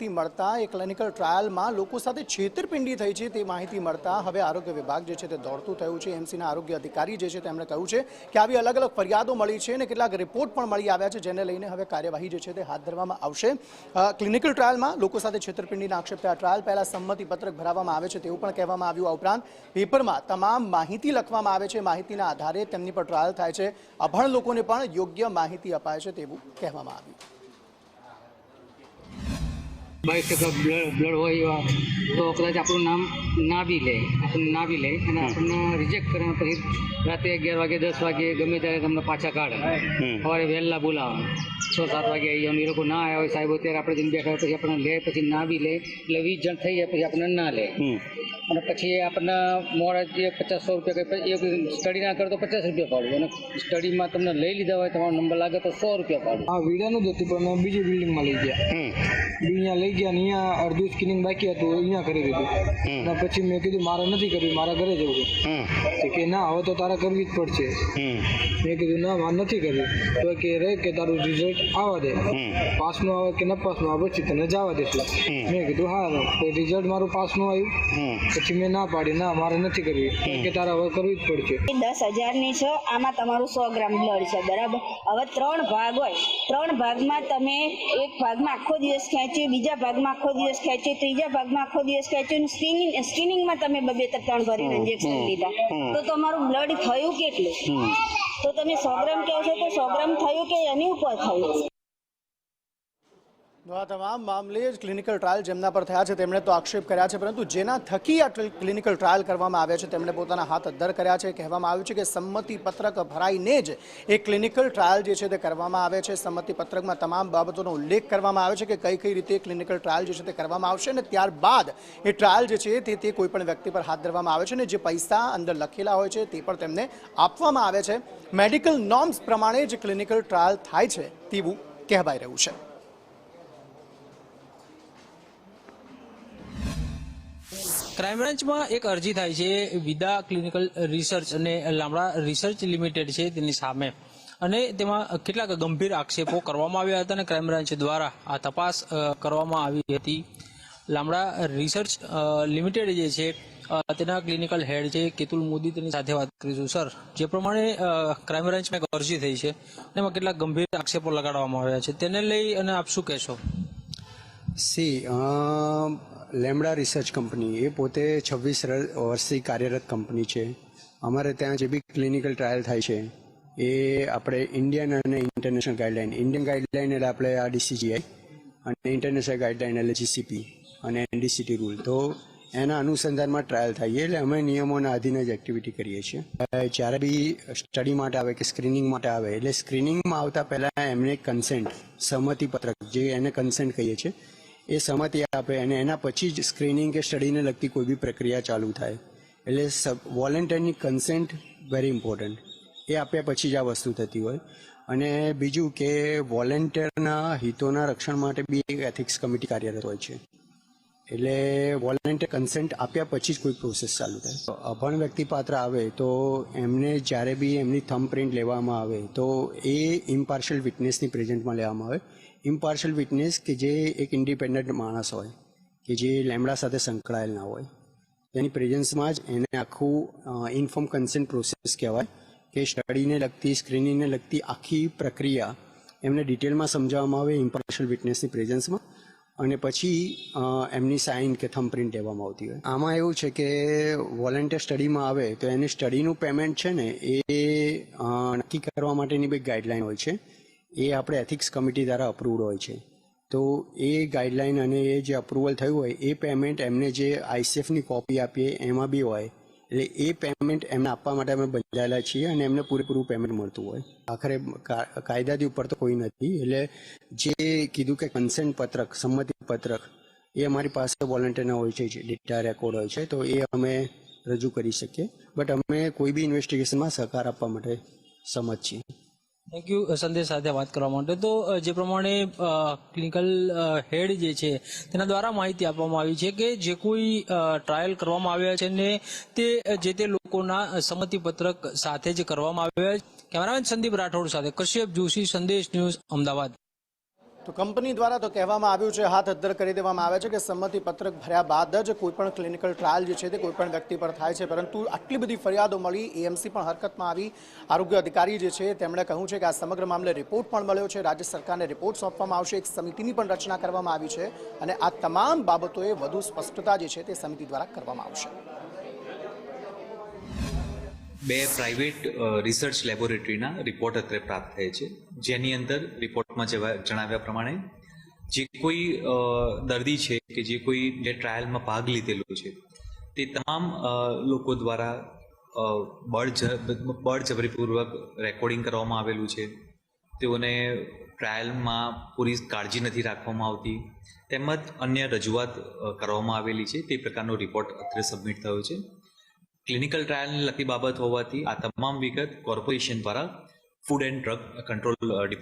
માહિતી મળતા એ ક્લિનિકલ ટ્રાયલમાં લોકો સાથે છેતરપિંડી થઈ છે તે માહિતી મળતા હવે આરોગ્ય વિભાગ જે છે તે દોડતું થયું છે। એમસીના આરોગ્ય અધિકારી જે છે તેમણે કહ્યું છે કે આવી અલગ અલગ ફરિયાદો મળી છે અને કેટલાક રિપોર્ટ પણ મળી આવ્યા છે, જેને લઈને હવે કાર્યવાહી જે છે તે હાથ ધરવામાં આવશે। ક્લિનિકલ ટ્રાયલમાં લોકો સાથે છેતરપિંડીના આક્ષેપ થયા। ટ્રાયલ પહેલા સંમતિ પત્રક ભરાવવામાં આવે છે તેવું પણ કહેવામાં આવ્યું। આ ઉપરાંત પેપરમાં તમામ માહિતી લખવામાં આવે છે, માહિતીના આધારે તેમની પર ટ્રાયલ થાય છે। અભણ લોકોને પણ યોગ્ય માહિતી અપાય છે તેવું કહેવામાં આવ્યું। 22% બ્લડ હોય તો કદાચ આપણું નામ ના બી લે, અને આપણને રિજેક્ટ કરે, પછી રાતે 11 વાગે 10 વાગે ગમે ત્યારે તમને પાછા કાઢે, સવારે વહેલા બોલાવે 6-7 વાગે આવી। અમે લોકો ના આવ્યા હોય સાહેબ અત્યારે આપણે જઈને બેઠા હોય, પછી આપણને લે, પછી ના બી લે, એટલે 20 જણ થઈ જાય પછી આપણને ના લે, અને પછી આપણને મોડા જે 50-100 રૂપિયા એક સ્ટડી ના કરે તો 50 રૂપિયા પાડું, અને સ્ટડીમાં તમને લઈ લીધા હોય તમારો નંબર લાગે તો 100 રૂપિયા પાડું। હા, વિડાનું જ હતું પણ અમે બીજી બિલ્ડિંગમાં લઈ ગયા, અહીંયા લઈ ગયા ને અહીંયા અડધું સ્કેનિંગ બાકી હતું, અહીંયા કરી દીધું, અને પછી મેં કીધું મારે નથી કરવી, મારા ઘરે જવું છે કે ના હવે તો તારા કરવી જ પડશે। મેં કીધું ના મારે નથી કરવી, તો કે રે કે તારું રિઝલ્ટ આવવા દે, પાસનું આવે કે ન પાસનું આવે પછી તને જવા દેશું। મેં કીધું હા, રિઝલ્ટ મારું પાસનું આવ્યું, પછી મેં ના પાડી, ના મારે નથી કરવી, કે તારા હવે કરવી જ પડશે। 10,000ની છે, આમાં તમારું 100 ગ્રામ બ્લડ છે, બરાબર। હવે 3 ભાગ હોય, 3 ભાગમાં તમે એક ભાગમાં આખો દિવસ ખેંચ્યું, બીજા ભાગમાં આખો દિવસ ખેંચ્યું, ત્રીજા ભાગમાં આખો દિવસ ખેંચ્યું, સ્ક્રીનિંગમાં તમે 2-3 ભરીને ઇન્જેક્શન લીધા, તો તમારું બ્લડ થયું કેટલું? તો તમે 100 ગ્રામ કહો છો તો 100 ગ્રામ થયું કે એની ઉપર થયું? આ તમામ મામલે ક્લિનિકલ ટ્રાયલ જેમના પર થયા છે તેમણે તો આક્ષેપ કર્યા છે, પરંતુ જેના થકી આ ક્લિનિકલ ટ્રાયલ કરવામાં આવ્યા છે તેમણે પોતાના હાથ અદ્ધર કર્યા છે। કહેવામાં આવ્યું છે કે સંમતિ પત્રક ભરાઈને જ એ ક્લિનિકલ ટ્રાયલ જે છે તે કરવામાં આવે છે। સંમતિ પત્રકમાં તમામ બાબતોનો ઉલ્લેખ કરવામાં આવે છે કે કઈ રીતે ક્લિનિકલ ટ્રાયલ જે છે તે કરવામાં આવશે, અને ત્યારબાદ એ ટ્રાયલ જે છે તે કોઈ પણ વ્યક્તિ પર હાથ ધરવામાં આવે છે, અને જે પૈસા અંદર લખેલા હોય છે તે પણ તેમને આપવામાં આવે છે। મેડિકલ નોર્મ્સ પ્રમાણે જ ક્લિનિકલ ટ્રાયલ થાય છે તેવું કહેવાઈ રહ્યું છે। ક્રાઇમ બ્રાન્ચમાં એક અરજી થાય છે વિદા ક્લિનિકલ રિસર્ચ અને લામડા રિસર્ચ લિમિટેડ છે તેની સામે, અને તેમાં કેટલાક ગંભીર આક્ષેપો કરવામાં આવ્યા હતા, અને ક્રાઇમ બ્રાન્ચ દ્વારા આ તપાસ કરવામાં આવી હતી। લામડા રિસર્ચ લિમિટેડ જે છે તેના ક્લિનિકલ હેડ છે કેતુલ મોદી, તેની સાથે વાત કરીશું। સર, જે પ્રમાણે ક્રાઇમ બ્રાન્ચમાં એક અરજી થઈ છે એમાં કેટલાક ગંભીર આક્ષેપો લગાડવામાં આવ્યા છે, તેને લઈ અને આપ શું કહેશો? લેમ્બડા રિસર્ચ કંપની એ પોતે 26 વર્ષથી કાર્યરત કંપની છે। અમારે ત્યાં જે બી ક્લિનિકલ ટ્રાયલ થાય છે એ આપણે ઇન્ડિયન અને ઇન્ટરનેશનલ ગાઈડલાઇન, ઇન્ડિયન ગાઈડલાઇન એટલે આપણે આ DCGI, અને ઇન્ટરનેશનલ ગાઈડલાઇન એટલે GCP અને NDCT રૂલ, તો એના અનુસંધાનમાં ટ્રાયલ થાય, એટલે અમે નિયમોના આધીન જ એક્ટિવિટી કરીએ છીએ। જ્યારે બી સ્ટડી માટે આવે કે સ્ક્રીનિંગ માટે આવે, એટલે સ્ક્રીનિંગમાં આવતા પહેલાં એમને કન્સેન્ટ, સંમતિ પત્રક જે એને કન્સેન્ટ કહીએ છીએ, એ સહમતિ આપે, અને એના પછી જ સ્ક્રીનિંગ કે સ્ટડીને લગતી કોઈ બી પ્રક્રિયા ચાલુ થાય। એટલે વોલેન્ટિયરની કન્સેન્ટ વેરી ઇમ્પોર્ટન્ટ, એ આપ્યા પછી જ આ વસ્તુ થતી હોય। અને બીજું કે વોલેન્ટિયરના હિતોના રક્ષણ માટે બી એક એથિક્સ કમિટી કાર્યરત હોય છે, એટલે વોલેન્ટિયર કન્સેન્ટ આપ્યા પછી જ કોઈ પ્રોસેસ ચાલુ થાય। અભણ વ્યક્તિ પાત્ર આવે તો એમને જ્યારે બી એમની થંબ પ્રિન્ટ લેવામાં આવે તો એ ઇમ્પાર્શિયલ વિટનેસની પ્રેઝન્ટમાં લેવામાં આવે। ઇમ્પાર્શિયલ વિટનેસ કે જે એક ઇન્ડિપેન્ડન્ટ માણસ હોય, કે જે લેમ્બડા સાથે સંકળાયેલ ના હોય, તેની પ્રેઝન્સમાં જ એને આખું ઇન્ફોર્મ કન્સેન્ટ પ્રોસેસ કહેવાય, કે સ્ટડીને લગતી, સ્ક્રીનિંગને લગતી આખી પ્રક્રિયા એમને ડિટેલમાં સમજાવવામાં આવે ઇમ્પાર્શિયલ વિટનેસની પ્રેઝન્સમાં, અને પછી એમની સાઇન કે થંબ પ્રિન્ટ લેવામાં આવતી હોય। આમાં એવું છે કે વોલેન્ટિયર સ્ટડીમાં આવે તો એની સ્ટડીનું પેમેન્ટ છે ને એ નક્કી કરવા માટેની બી ગાઈડલાઇન હોય છે, એ આપણે એથિક્સ કમિટી દ્વારા અપ્રુવડ હોય છે। તો એ ગાઈડલાઇન અને એ જે અપ્રુવલ થયું હોય એ પેમેન્ટ એમને જે ICFની કોપી આપીએ એમાં બી હોય, એટલે એ પેમેન્ટ એમને આપવા માટે અમે બંધાયેલા છીએ, અને એમને પૂરેપૂરું પેમેન્ટ મળતું હોય। આખરે કાયદાથી ઉપર તો કોઈ નથી, એટલે જે કીધું કે કન્સેન્ટ પત્રક, સંમતિ પત્રક, એ અમારી પાસે વોલેન્ટિયરના હોય છે, ડેટા રેકોર્ડ હોય છે, તો એ અમે રજૂ કરી શકીએ, બટ અમે કોઈ બી ઇન્વેસ્ટિગેશનમાં સહકાર આપવા માટે સમજ છીએ। થેન્ક યુ સંદેશ સાથે વાત કરવા માટે। તો જે પ્રમાણે ક્લિનિકલ હેડ જે છે તેના દ્વારા માહિતી આપવામાં આવી છે કે જે કોઈ ટ્રાયલ કરવામાં આવ્યા છે ને તે જે તે લોકોના સંમતિ પત્રક સાથે જ કરવામાં આવ્યા છે। કેમેરામેન સંદીપ રાઠોડ સાથે કશ્યપ જોશી, સંદેશ ન્યૂઝ, અમદાવાદ। તો કંપની દ્વારા તો કહેવામાં આવ્યું છે, હાથ અદ્ધર કરી દેવામાં આવે છે કે સંમતિ પત્રક ભર્યા બાદ જ કોઈ પણ ક્લિનિકલ ટ્રાયલ જે છે તે કોઈ પણ વ્યક્તિ પર થાય છે, પરંતુ આટલી બધી ફરિયાદો મળી, એએમસી પણ હરકતમાં આવી, આરોગ્ય અધિકારી જે છે તેમણે કહ્યું છે કે આ સમગ્ર મામલે રિપોર્ટ પણ મળ્યો છે, રાજ્ય સરકારને રિપોર્ટ સોંપવામાં આવશે, એક સમિતિની પણ રચના કરવામાં આવી છે અને આ તમામ બાબતોએ વધુ સ્પષ્ટતા જે છે તે સમિતિ દ્વારા કરવામાં આવશે. બે પ્રાઇવેટ રિસર્ચ લેબોરેટરીના રિપોર્ટ અત્યારે પ્રાપ્ત થયા છે, જેની અંદર રિપોર્ટમાં જણાવ્યા પ્રમાણે જે કોઈ દર્દી છે કે જે કોઈ જે ટ્રાયલમાં ભાગ લીધેલો છે તે તમામ લોકો દ્વારા બળજબરીપૂર્વક રેકોર્ડિંગ કરવામાં આવેલું છે, તેઓને ટ્રાયલમાં પૂરી કાળજી નથી રાખવામાં આવતી, તેમજ અન્ય રજૂઆત કરવામાં આવેલી છે. તે પ્રકારનો રિપોર્ટ અત્યારે સબમિટ થયો છે. ક્લિનિકલ ટ્રાયલને લગતી બાબત હોવાથી આ તમામ વિગત કોર્પોરેશન દ્વારા food and drug control department